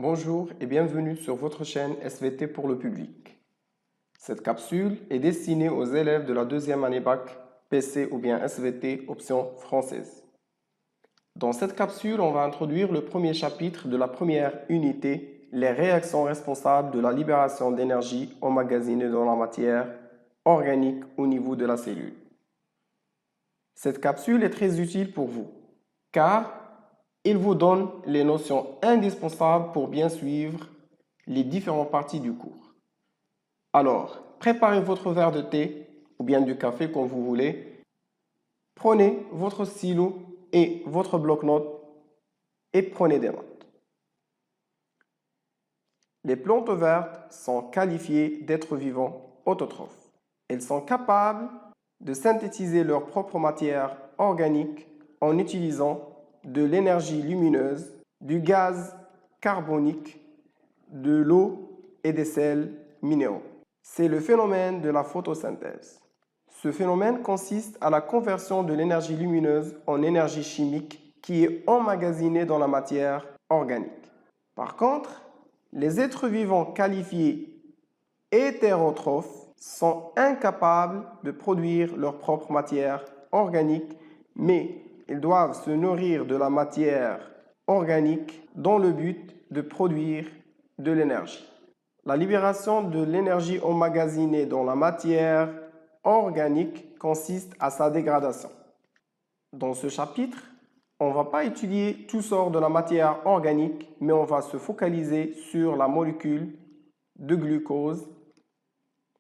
Bonjour et bienvenue sur votre chaîne SVT pour le public. Cette capsule est destinée aux élèves de la deuxième année bac, PC ou bien SVT option française. Dans cette capsule, on va introduire le premier chapitre de la première unité, les réactions responsables de la libération d'énergie emmagasinée dans la matière organique au niveau de la cellule. Cette capsule est très utile pour vous, car il vous donne les notions indispensables pour bien suivre les différentes parties du cours. Alors, préparez votre verre de thé ou bien du café comme vous voulez. Prenez votre stylo et votre bloc-notes et prenez des notes. Les plantes vertes sont qualifiées d'êtres vivants autotrophes. Elles sont capables de synthétiser leur propre matière organique en utilisant de l'énergie lumineuse, du gaz carbonique, de l'eau et des sels minéraux. C'est le phénomène de la photosynthèse. Ce phénomène consiste à la conversion de l'énergie lumineuse en énergie chimique qui est emmagasinée dans la matière organique. Par contre, les êtres vivants qualifiés hétérotrophes sont incapables de produire leur propre matière organique, mais ils doivent se nourrir de la matière organique dans le but de produire de l'énergie. La libération de l'énergie emmagasinée dans la matière organique consiste à sa dégradation. Dans ce chapitre, on ne va pas étudier tout sort de la matière organique, mais on va se focaliser sur la molécule de glucose,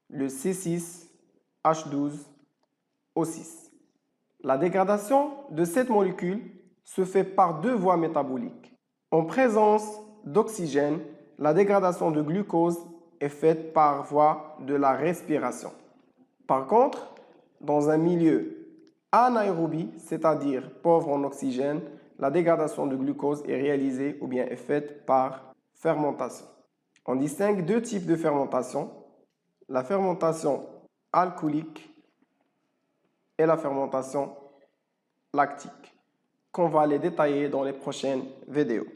le C6H12O6. La dégradation de cette molécule se fait par deux voies métaboliques. En présence d'oxygène, la dégradation de glucose est faite par voie de la respiration. Par contre, dans un milieu anaérobie, c'est-à-dire pauvre en oxygène, la dégradation de glucose est réalisée ou bien est faite par fermentation. On distingue deux types de fermentation, la fermentation alcoolique et la fermentation lactique, qu'on va les détailler dans les prochaines vidéos.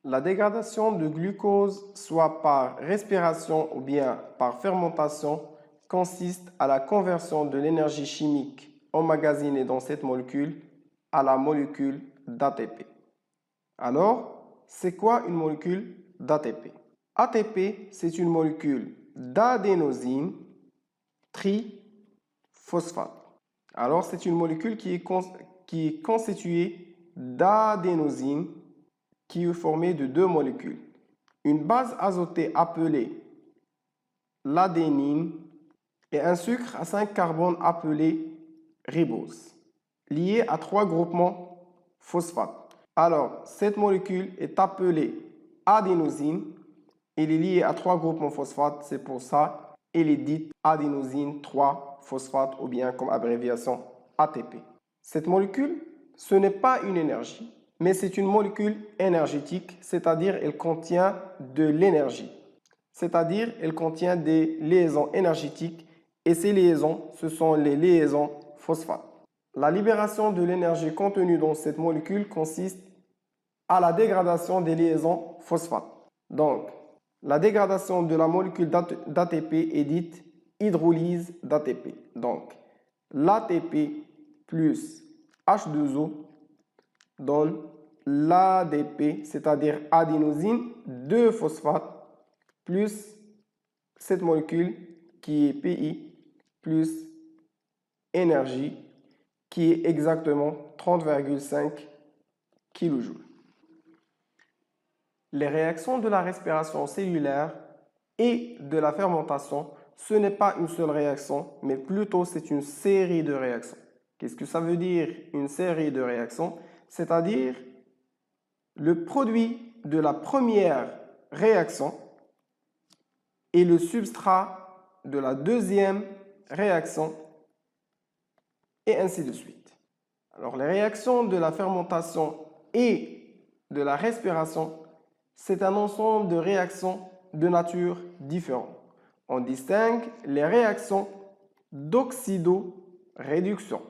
La dégradation de glucose, soit par respiration ou bien par fermentation, consiste à la conversion de l'énergie chimique emmagasinée dans cette molécule à la molécule d'ATP. Alors, c'est quoi une molécule d'ATP? ATP, c'est une molécule d'adénosine triphosphate. Alors, c'est une molécule qui est constituée d'adénosine qui est formée de deux molécules. Une base azotée appelée l'adénine et un sucre à 5 carbones appelé ribose, lié à trois groupements phosphate. Alors, cette molécule est appelée adénosine. Elle est liée à trois groupements phosphate, c'est pour ça elle est dite adénosine 3-phosphate ou bien comme abréviation ATP. Cette molécule, ce n'est pas une énergie, mais c'est une molécule énergétique, c'est-à-dire elle contient de l'énergie. C'est-à-dire elle contient des liaisons énergétiques et ces liaisons, ce sont les liaisons phosphate. La libération de l'énergie contenue dans cette molécule consiste à la dégradation des liaisons phosphate. Donc, la dégradation de la molécule d'ATP est dite hydrolyse d'ATP. Donc, l'ATP plus H2O donne l'ADP, c'est-à-dire adénosine 2-phosphate, plus cette molécule qui est PI, plus énergie, qui est exactement 30,5 kJ. Les réactions de la respiration cellulaire et de la fermentation, ce n'est pas une seule réaction, mais plutôt c'est une série de réactions. Qu'est-ce que ça veut dire une série de réactions? C'est-à-dire le produit de la première réaction et le substrat de la deuxième réaction et ainsi de suite. Alors les réactions de la fermentation et de la respiration, c'est un ensemble de réactions de nature différente. On distingue les réactions d'oxydoréduction,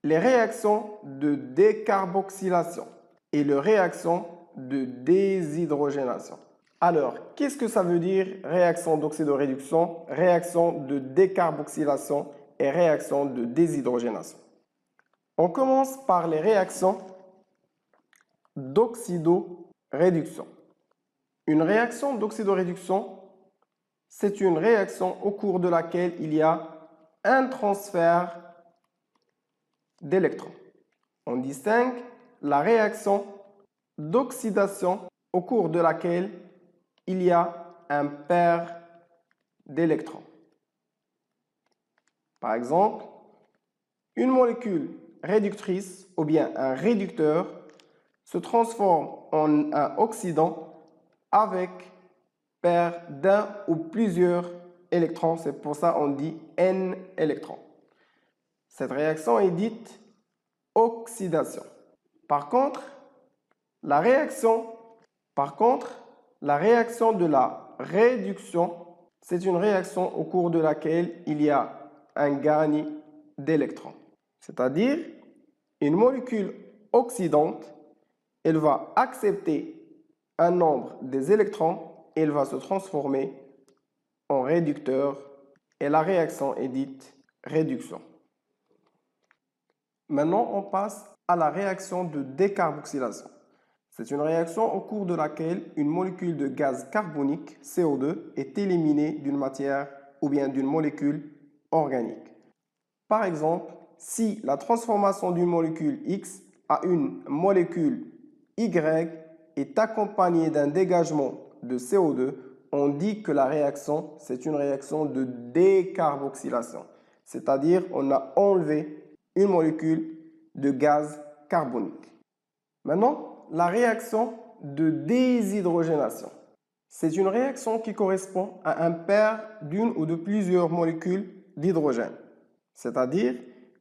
les réactions de décarboxylation et les réactions de déshydrogénation. Alors, qu'est-ce que ça veut dire réaction d'oxydoréduction, réaction de décarboxylation et réaction de déshydrogénation? On commence par les réactions d'oxydoréduction. Une réaction d'oxydoréduction, c'est une réaction au cours de laquelle il y a un transfert d'électrons. On distingue la réaction d'oxydation au cours de laquelle il y a un paire d'électrons. Par exemple, une molécule réductrice ou bien un réducteur se transforme en un oxydant avec paire d'un ou plusieurs électrons. C'est pour ça qu'on dit N électrons. Cette réaction est dite oxydation. Par contre, la réaction de la réduction, c'est une réaction au cours de laquelle il y a un gagne d'électrons. C'est-à-dire, une molécule oxydante, elle va accepter un nombre des électrons et elle va se transformer en réducteur et la réaction est dite réduction. Maintenant, on passe à la réaction de décarboxylation. C'est une réaction au cours de laquelle une molécule de gaz carbonique, CO2, est éliminée d'une matière ou bien d'une molécule organique. Par exemple, si la transformation d'une molécule X à une molécule Y est accompagnée d'un dégagement de CO2, on dit que la réaction, c'est une réaction de décarboxylation. C'est-à-dire, on a enlevé une molécule de gaz carbonique. Maintenant, la réaction de déshydrogénation. C'est une réaction qui correspond à un paire d'une ou de plusieurs molécules d'hydrogène. C'est-à-dire,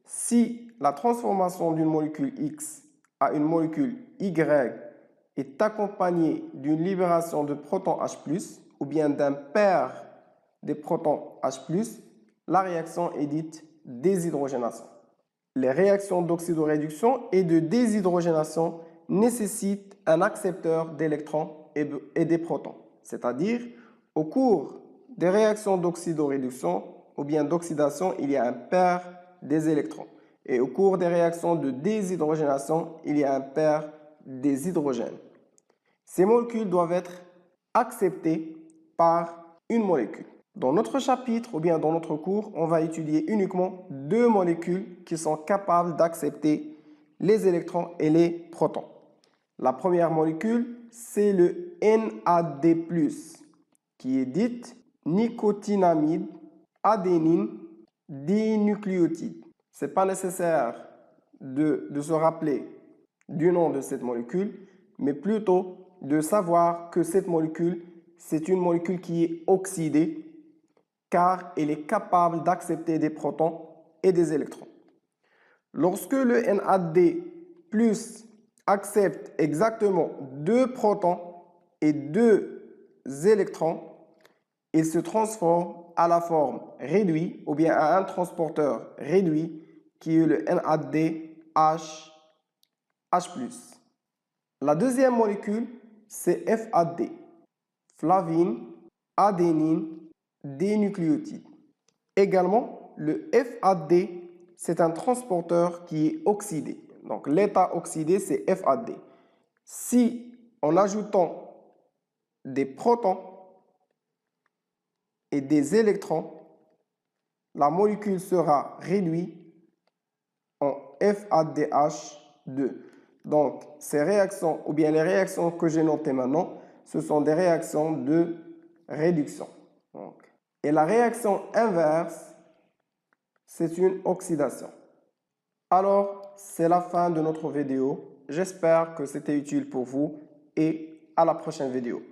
si la transformation d'une molécule X à une molécule Y est accompagnée d'une libération de protons H+, ou bien d'un paire des protons H+, la réaction est dite déshydrogénation. Les réactions d'oxydoréduction et de déshydrogénation nécessitent un accepteur d'électrons et des protons. C'est-à-dire, au cours des réactions d'oxydoréduction ou bien d'oxydation, il y a un paire des électrons. Et au cours des réactions de déshydrogénation, il y a un paire des hydrogènes. Ces molécules doivent être acceptées par une molécule. Dans notre chapitre ou bien dans notre cours, on va étudier uniquement deux molécules qui sont capables d'accepter les électrons et les protons. La première molécule, c'est le NAD+, qui est dite nicotinamide adénine dinucléotide. Ce n'est pas nécessaire de se rappeler du nom de cette molécule, mais plutôt de savoir que cette molécule, c'est une molécule qui est oxydée car elle est capable d'accepter des protons et des électrons. Lorsque le NAD+ accepte exactement 2 protons et 2 électrons, il se transforme à la forme réduite ou bien à un transporteur réduit qui est le NADH+. La deuxième molécule, c'est FAD, flavine, adénine, dénucléotide. Également, le FAD, c'est un transporteur qui est oxydé. Donc, l'état oxydé, c'est FAD. Si, en ajoutant des protons et des électrons, la molécule sera réduite en FADH2. Donc, ces réactions, ou bien les réactions que j'ai notées maintenant, ce sont des réactions de réduction. Et la réaction inverse, c'est une oxydation. Alors, c'est la fin de notre vidéo. J'espère que c'était utile pour vous et à la prochaine vidéo.